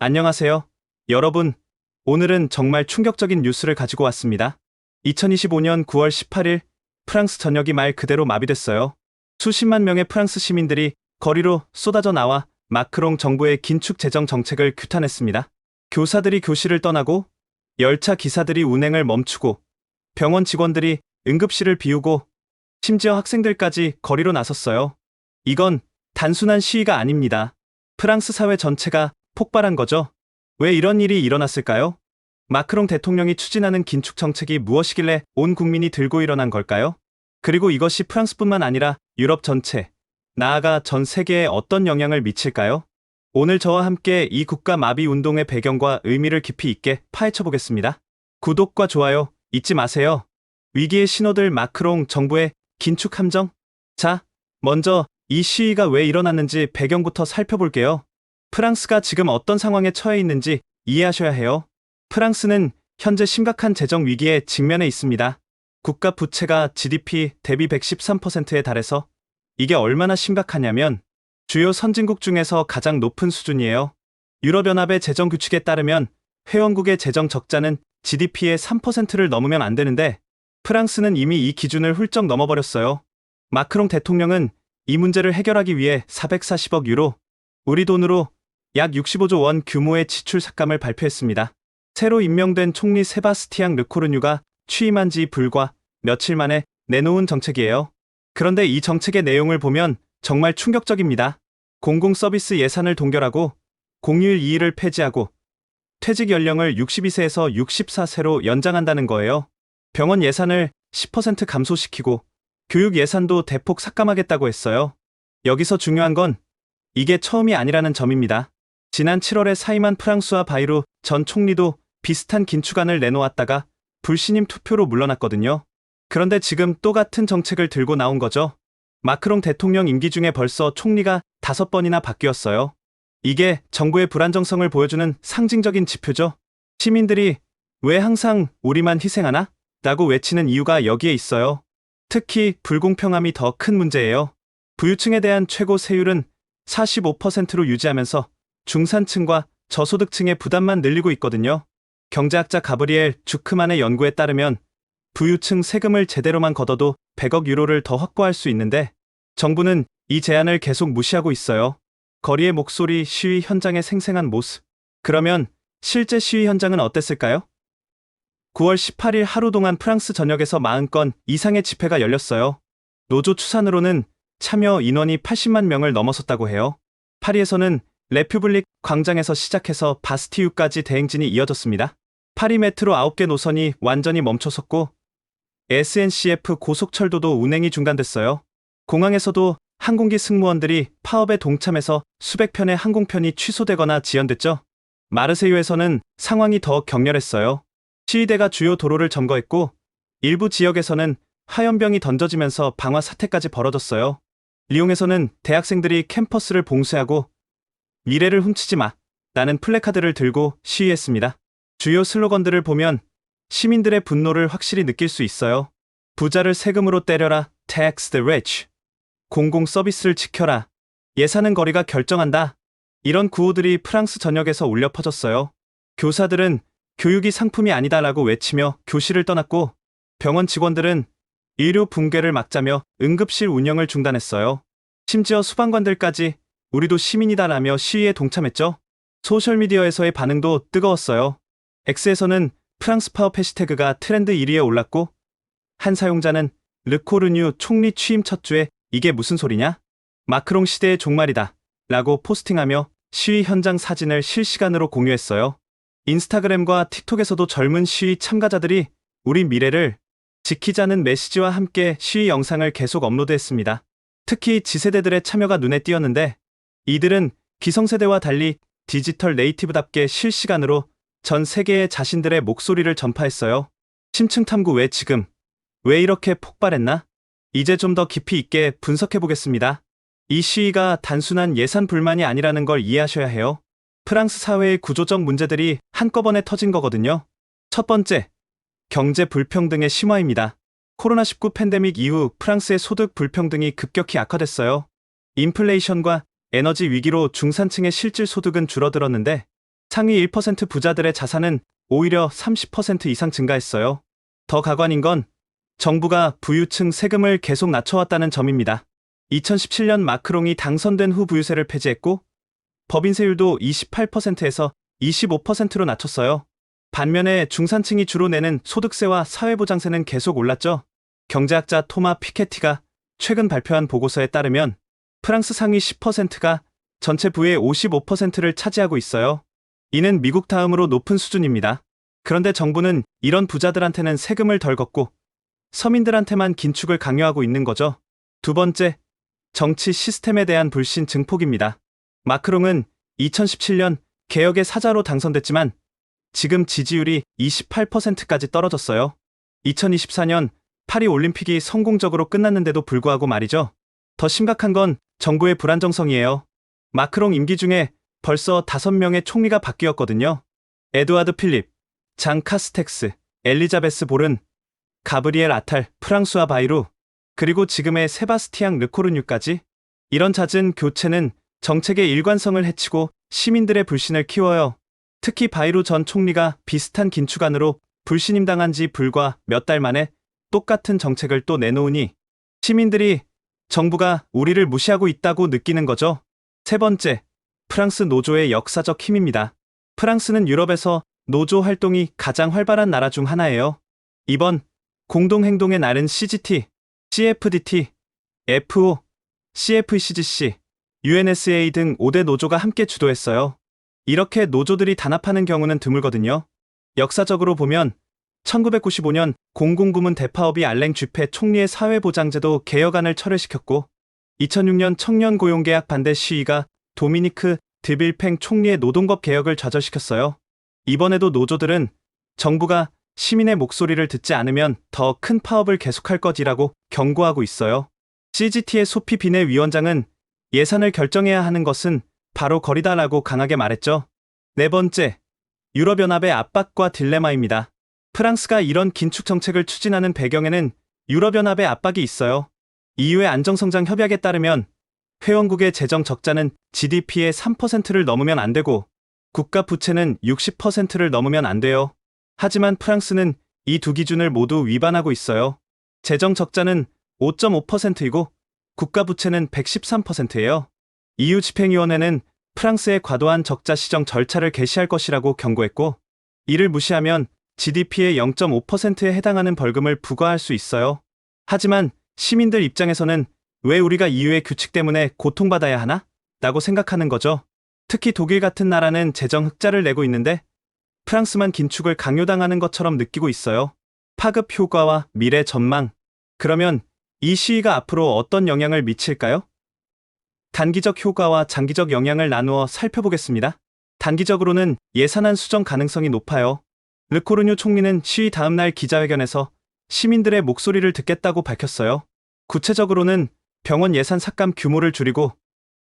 안녕하세요. 여러분, 오늘은 정말 충격적인 뉴스를 가지고 왔습니다. 2025년 9월 18일, 프랑스 전역이 말 그대로 마비됐어요. 수십만 명의 프랑스 시민들이 거리로 쏟아져 나와 마크롱 정부의 긴축 재정 정책을 규탄했습니다. 교사들이 교실을 떠나고, 열차 기사들이 운행을 멈추고, 병원 직원들이 응급실을 비우고, 심지어 학생들까지 거리로 나섰어요. 이건 단순한 시위가 아닙니다. 프랑스 사회 전체가 폭발한 거죠. 왜 이런 일이 일어났을까요? 마크롱 대통령이 추진하는 긴축 정책이 무엇이길래 온 국민이 들고 일어난 걸까요? 그리고 이것이 프랑스뿐만 아니라 유럽 전체, 나아가 전 세계에 어떤 영향을 미칠까요? 오늘 저와 함께 이 국가 마비 운동의 배경과 의미를 깊이 있게 파헤쳐 보겠습니다. 구독과 좋아요 잊지 마세요. 위기의 신호들 마크롱 정부의 긴축 함정? 자, 먼저 이 시위가 왜 일어났는지 배경부터 살펴볼게요. 프랑스가 지금 어떤 상황에 처해 있는지 이해하셔야 해요. 프랑스는 현재 심각한 재정 위기에 직면해 있습니다. 국가 부채가 GDP 대비 113%에 달해서 이게 얼마나 심각하냐면 주요 선진국 중에서 가장 높은 수준이에요. 유럽연합의 재정 규칙에 따르면 회원국의 재정 적자는 GDP의 3%를 넘으면 안 되는데 프랑스는 이미 이 기준을 훌쩍 넘어버렸어요. 마크롱 대통령은 이 문제를 해결하기 위해 440억 유로, 우리 돈으로 약 65조 원 규모의 지출 삭감을 발표했습니다. 새로 임명된 총리 세바스티앙 르코르뉴가 취임한 지 불과 며칠 만에 내놓은 정책이에요. 그런데 이 정책의 내용을 보면 정말 충격적입니다. 공공서비스 예산을 동결하고 공휴일 2일을 폐지하고 퇴직 연령을 62세에서 64세로 연장한다는 거예요. 병원 예산을 10% 감소시키고 교육 예산도 대폭 삭감하겠다고 했어요. 여기서 중요한 건 이게 처음이 아니라는 점입니다. 지난 7월에 사임한 프랑수아 바이루 전 총리도 비슷한 긴축안을 내놓았다가 불신임 투표로 물러났거든요. 그런데 지금 또 같은 정책을 들고 나온 거죠. 마크롱 대통령 임기 중에 벌써 총리가 5번이나 바뀌었어요. 이게 정부의 불안정성을 보여주는 상징적인 지표죠. 시민들이 왜 항상 우리만 희생하나? 라고 외치는 이유가 여기에 있어요. 특히 불공평함이 더 큰 문제예요. 부유층에 대한 최고 세율은 45%로 유지하면서 중산층과 저소득층의 부담만 늘리고 있거든요. 경제학자 가브리엘 주크만의 연구에 따르면 부유층 세금을 제대로만 걷어도 100억 유로를 더 확보할 수 있는데 정부는 이 제안을 계속 무시하고 있어요. 거리의 목소리, 시위 현장의 생생한 모습. 그러면 실제 시위 현장은 어땠을까요? 9월 18일 하루 동안 프랑스 전역에서 40건 이상의 집회가 열렸어요. 노조 추산으로는 참여 인원이 80만 명을 넘어섰다고 해요. 파리에서는 레퓨블릭 광장에서 시작해서 바스티유까지 대행진이 이어졌습니다. 파리 메트로 9개 노선이 완전히 멈춰섰고 SNCF 고속철도도 운행이 중단됐어요. 공항에서도 항공기 승무원들이 파업에 동참해서 수백 편의 항공편이 취소되거나 지연됐죠. 마르세유에서는 상황이 더 격렬했어요. 시위대가 주요 도로를 점거했고 일부 지역에서는 화염병이 던져지면서 방화 사태까지 벌어졌어요. 리옹에서는 대학생들이 캠퍼스를 봉쇄하고 미래를 훔치지 마 라는 플래카드를 들고 시위했습니다. 주요 슬로건들을 보면 시민들의 분노를 확실히 느낄 수 있어요. 부자를 세금으로 때려라, tax the rich. 공공 서비스를 지켜라. 예산은 거리가 결정한다. 이런 구호들이 프랑스 전역에서 울려 퍼졌어요. 교사들은 교육이 상품이 아니다라고 외치며 교실을 떠났고 병원 직원들은 의료 붕괴를 막자며 응급실 운영을 중단했어요. 심지어 소방관들까지 우리도 시민이다라며 시위에 동참했죠. 소셜미디어에서의 반응도 뜨거웠어요. X에서는 프랑스 파업 해시태그가 트렌드 1위에 올랐고 한 사용자는 르코르뉴 총리 취임 첫 주에 이게 무슨 소리냐? 마크롱 시대의 종말이다 라고 포스팅하며 시위 현장 사진을 실시간으로 공유했어요. 인스타그램과 틱톡에서도 젊은 시위 참가자들이 우리 미래를 지키자는 메시지와 함께 시위 영상을 계속 업로드했습니다. 특히 Z세대들의 참여가 눈에 띄었는데 이들은 기성세대와 달리 디지털 네이티브답게 실시간으로 전 세계에 자신들의 목소리를 전파했어요. 심층 탐구 왜 지금? 왜 이렇게 폭발했나? 이제 좀 더 깊이 있게 분석해보겠습니다. 이 시위가 단순한 예산 불만이 아니라는 걸 이해하셔야 해요. 프랑스 사회의 구조적 문제들이 한꺼번에 터진 거거든요. 첫 번째, 경제 불평등의 심화입니다. 코로나19 팬데믹 이후 프랑스의 소득 불평등이 급격히 악화됐어요. 인플레이션과 에너지 위기로 중산층의 실질 소득은 줄어들었는데 상위 1% 부자들의 자산은 오히려 30% 이상 증가했어요. 더 가관인 건 정부가 부유층 세금을 계속 낮춰왔다는 점입니다. 2017년 마크롱이 당선된 후 부유세를 폐지했고 법인세율도 28%에서 25%로 낮췄어요. 반면에 중산층이 주로 내는 소득세와 사회보장세는 계속 올랐죠. 경제학자 토마 피케티가 최근 발표한 보고서에 따르면 프랑스 상위 10%가 전체 부의 55%를 차지하고 있어요. 이는 미국 다음으로 높은 수준입니다. 그런데 정부는 이런 부자들한테는 세금을 덜 걷고 서민들한테만 긴축을 강요하고 있는 거죠. 두 번째, 정치 시스템에 대한 불신 증폭입니다. 마크롱은 2017년 개혁의 사자로 당선됐지만 지금 지지율이 28%까지 떨어졌어요. 2024년 파리 올림픽이 성공적으로 끝났는데도 불구하고 말이죠. 더 심각한 건 정부의 불안정성이에요. 마크롱 임기 중에 벌써 5명의 총리가 바뀌었거든요. 에드와드 필립, 장 카스텍스, 엘리자베스 보른, 가브리엘 아탈, 프랑수아 바이루, 그리고 지금의 세바스티앙 르코르뉴까지. 이런 잦은 교체는 정책의 일관성을 해치고 시민들의 불신을 키워요. 특히 바이루 전 총리가 비슷한 긴축안으로 불신임당한 지 불과 몇 달 만에 똑같은 정책을 또 내놓으니 시민들이 정부가 우리를 무시하고 있다고 느끼는 거죠. 세 번째, 프랑스 노조의 역사적 힘입니다. 프랑스는 유럽에서 노조 활동이 가장 활발한 나라 중 하나예요. 이번 공동행동의 날은 CGT, CFDT, FO, CFCGC, UNSA 등 5대 노조가 함께 주도했어요. 이렇게 노조들이 단합하는 경우는 드물거든요. 역사적으로 보면 1995년 공공부문 대파업이 알랭 쥐페 총리의 사회보장제도 개혁안을 철회시켰고 2006년 청년고용계약 반대 시위가 도미니크 드빌팽 총리의 노동법 개혁을 좌절시켰어요. 이번에도 노조들은 정부가 시민의 목소리를 듣지 않으면 더 큰 파업을 계속할 것이라고 경고하고 있어요. CGT의 소피 비네 위원장은 예산을 결정해야 하는 것은 바로 거리다라고 강하게 말했죠. 네 번째, 유럽연합의 압박과 딜레마입니다. 프랑스가 이런 긴축 정책을 추진하는 배경에는 유럽연합의 압박이 있어요. EU의 안정성장 협약에 따르면 회원국의 재정 적자는 GDP의 3%를 넘으면 안 되고 국가 부채는 60%를 넘으면 안 돼요. 하지만 프랑스는 이 두 기준을 모두 위반하고 있어요. 재정 적자는 5.5%이고 국가 부채는 113%예요. EU 집행위원회는 프랑스의 과도한 적자 시정 절차를 개시할 것이라고 경고했고 이를 무시하면 GDP의 0.5%에 해당하는 벌금을 부과할 수 있어요. 하지만 시민들 입장에서는 왜 우리가 EU의 규칙 때문에 고통받아야 하나? 라고 생각하는 거죠. 특히 독일 같은 나라는 재정 흑자를 내고 있는데 프랑스만 긴축을 강요당하는 것처럼 느끼고 있어요. 파급 효과와 미래 전망. 그러면 이 시위가 앞으로 어떤 영향을 미칠까요? 단기적 효과와 장기적 영향을 나누어 살펴보겠습니다. 단기적으로는 예산안 수정 가능성이 높아요. 르코르뉴 총리는 시위 다음 날 기자회견에서 시민들의 목소리를 듣겠다고 밝혔어요. 구체적으로는 병원 예산 삭감 규모를 줄이고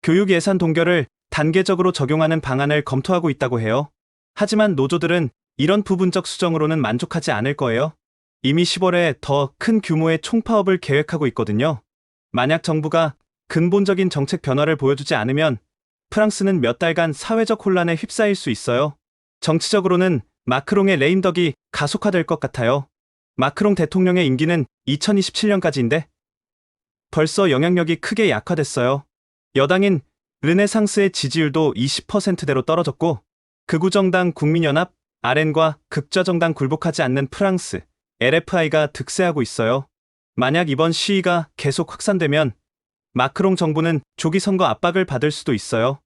교육 예산 동결을 단계적으로 적용하는 방안을 검토하고 있다고 해요. 하지만 노조들은 이런 부분적 수정으로는 만족하지 않을 거예요. 이미 10월에 더 큰 규모의 총파업을 계획하고 있거든요. 만약 정부가 근본적인 정책 변화를 보여주지 않으면 프랑스는 몇 달간 사회적 혼란에 휩싸일 수 있어요. 정치적으로는 마크롱의 레임덕이 가속화될 것 같아요. 마크롱 대통령의 임기는 2027년까지인데 벌써 영향력이 크게 약화됐어요. 여당인 르네상스의 지지율도 20%대로 떨어졌고 극우정당 국민연합, RN과 극좌정당 굴복하지 않는 프랑스, LFI가 득세하고 있어요. 만약 이번 시위가 계속 확산되면 마크롱 정부는 조기 선거 압박을 받을 수도 있어요.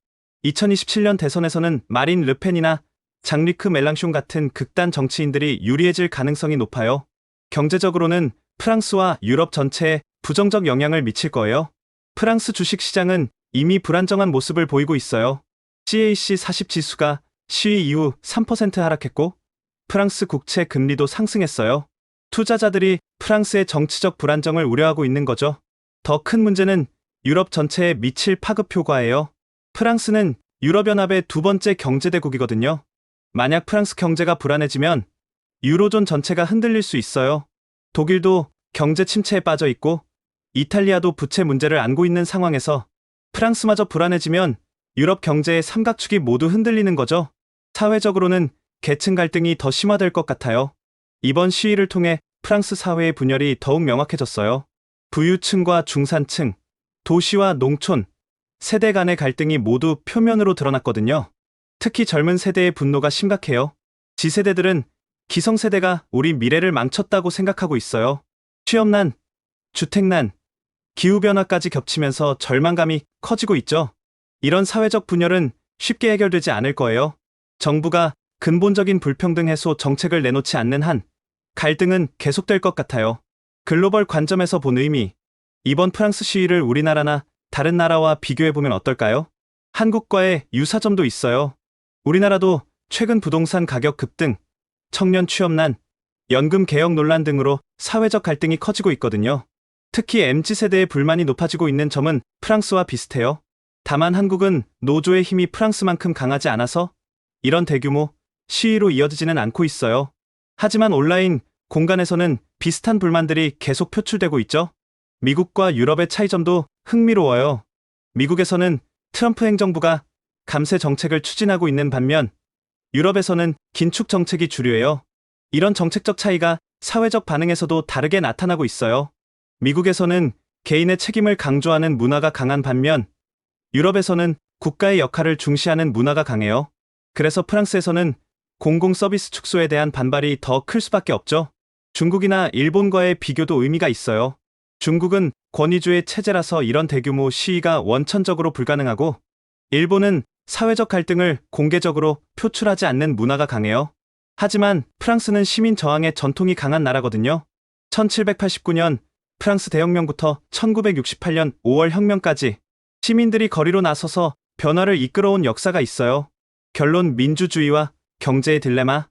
2027년 대선에서는 마린 르펜이나 장리크 멜랑숑 같은 극단 정치인들이 유리해질 가능성이 높아요. 경제적으로는 프랑스와 유럽 전체에 부정적 영향을 미칠 거예요. 프랑스 주식시장은 이미 불안정한 모습을 보이고 있어요. CAC 40 지수가 시위 이후 3% 하락했고 프랑스 국채 금리도 상승했어요. 투자자들이 프랑스의 정치적 불안정을 우려하고 있는 거죠. 더 큰 문제는 유럽 전체에 미칠 파급 효과예요. 프랑스는 유럽연합의 두 번째 경제대국이거든요. 만약 프랑스 경제가 불안해지면 유로존 전체가 흔들릴 수 있어요. 독일도 경제 침체에 빠져 있고 이탈리아도 부채 문제를 안고 있는 상황에서 프랑스마저 불안해지면 유럽 경제의 삼각축이 모두 흔들리는 거죠. 사회적으로는 계층 갈등이 더 심화될 것 같아요. 이번 시위를 통해 프랑스 사회의 분열이 더욱 명확해졌어요. 부유층과 중산층, 도시와 농촌, 세대 간의 갈등이 모두 표면으로 드러났거든요. 특히 젊은 세대의 분노가 심각해요. Z세대들은 기성세대가 우리 미래를 망쳤다고 생각하고 있어요. 취업난, 주택난, 기후변화까지 겹치면서 절망감이 커지고 있죠. 이런 사회적 분열은 쉽게 해결되지 않을 거예요. 정부가 근본적인 불평등 해소 정책을 내놓지 않는 한 갈등은 계속될 것 같아요. 글로벌 관점에서 본 의미, 이번 프랑스 시위를 우리나라나 다른 나라와 비교해보면 어떨까요? 한국과의 유사점도 있어요. 우리나라도 최근 부동산 가격 급등, 청년 취업난, 연금 개혁 논란 등으로 사회적 갈등이 커지고 있거든요. 특히 MZ세대의 불만이 높아지고 있는 점은 프랑스와 비슷해요. 다만 한국은 노조의 힘이 프랑스만큼 강하지 않아서 이런 대규모 시위로 이어지지는 않고 있어요. 하지만 온라인 공간에서는 비슷한 불만들이 계속 표출되고 있죠. 미국과 유럽의 차이점도 흥미로워요. 미국에서는 트럼프 행정부가 감세 정책을 추진하고 있는 반면 유럽에서는 긴축 정책이 주류예요. 이런 정책적 차이가 사회적 반응에서도 다르게 나타나고 있어요. 미국에서는 개인의 책임을 강조하는 문화가 강한 반면 유럽에서는 국가의 역할을 중시하는 문화가 강해요. 그래서 프랑스에서는 공공 서비스 축소에 대한 반발이 더 클 수밖에 없죠. 중국이나 일본과의 비교도 의미가 있어요. 중국은 권위주의 체제라서 이런 대규모 시위가 원천적으로 불가능하고, 일본은 사회적 갈등을 공개적으로 표출하지 않는 문화가 강해요. 하지만 프랑스는 시민 저항의 전통이 강한 나라거든요. 1789년 프랑스 대혁명부터 1968년 5월 혁명까지 시민들이 거리로 나서서 변화를 이끌어온 역사가 있어요. 결론, 민주주의와 경제의 딜레마.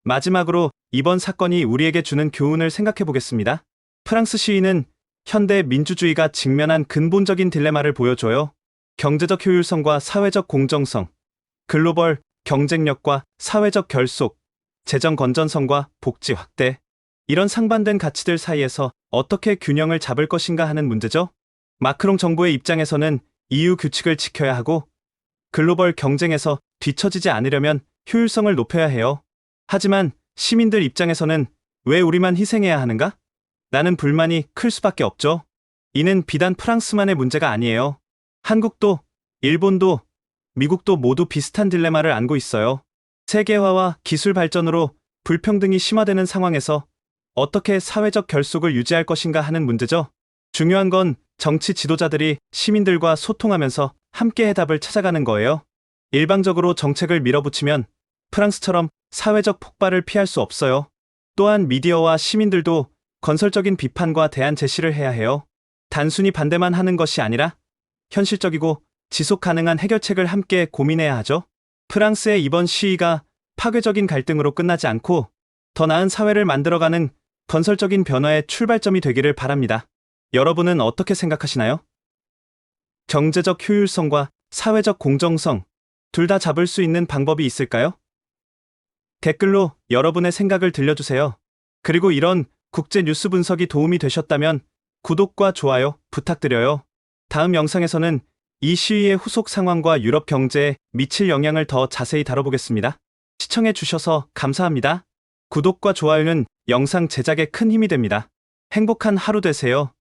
마지막으로 이번 사건이 우리에게 주는 교훈을 생각해 보겠습니다. 프랑스 시위는 현대 민주주의가 직면한 근본적인 딜레마를 보여줘요. 경제적 효율성과 사회적 공정성, 글로벌 경쟁력과 사회적 결속, 재정 건전성과 복지 확대. 이런 상반된 가치들 사이에서 어떻게 균형을 잡을 것인가 하는 문제죠. 마크롱 정부의 입장에서는 EU 규칙을 지켜야 하고, 글로벌 경쟁에서 뒤처지지 않으려면 효율성을 높여야 해요. 하지만 시민들 입장에서는 왜 우리만 희생해야 하는가? 라는 불만이 클 수밖에 없죠. 이는 비단 프랑스만의 문제가 아니에요. 한국도, 일본도, 미국도 모두 비슷한 딜레마를 안고 있어요. 세계화와 기술 발전으로 불평등이 심화되는 상황에서 어떻게 사회적 결속을 유지할 것인가 하는 문제죠. 중요한 건 정치 지도자들이 시민들과 소통하면서 함께 해답을 찾아가는 거예요. 일방적으로 정책을 밀어붙이면 프랑스처럼 사회적 폭발을 피할 수 없어요. 또한 미디어와 시민들도 건설적인 비판과 대안 제시를 해야 해요. 단순히 반대만 하는 것이 아니라 현실적이고 지속 가능한 해결책을 함께 고민해야 하죠. 프랑스의 이번 시위가 파괴적인 갈등으로 끝나지 않고 더 나은 사회를 만들어가는 건설적인 변화의 출발점이 되기를 바랍니다. 여러분은 어떻게 생각하시나요? 경제적 효율성과 사회적 공정성, 둘 다 잡을 수 있는 방법이 있을까요? 댓글로 여러분의 생각을 들려주세요. 그리고 이런 국제 뉴스 분석이 도움이 되셨다면 구독과 좋아요 부탁드려요. 다음 영상에서는 이 시위의 후속 상황과 유럽 경제에 미칠 영향을 더 자세히 다뤄보겠습니다. 시청해주셔서 감사합니다. 구독과 좋아요는 영상 제작에 큰 힘이 됩니다. 행복한 하루 되세요.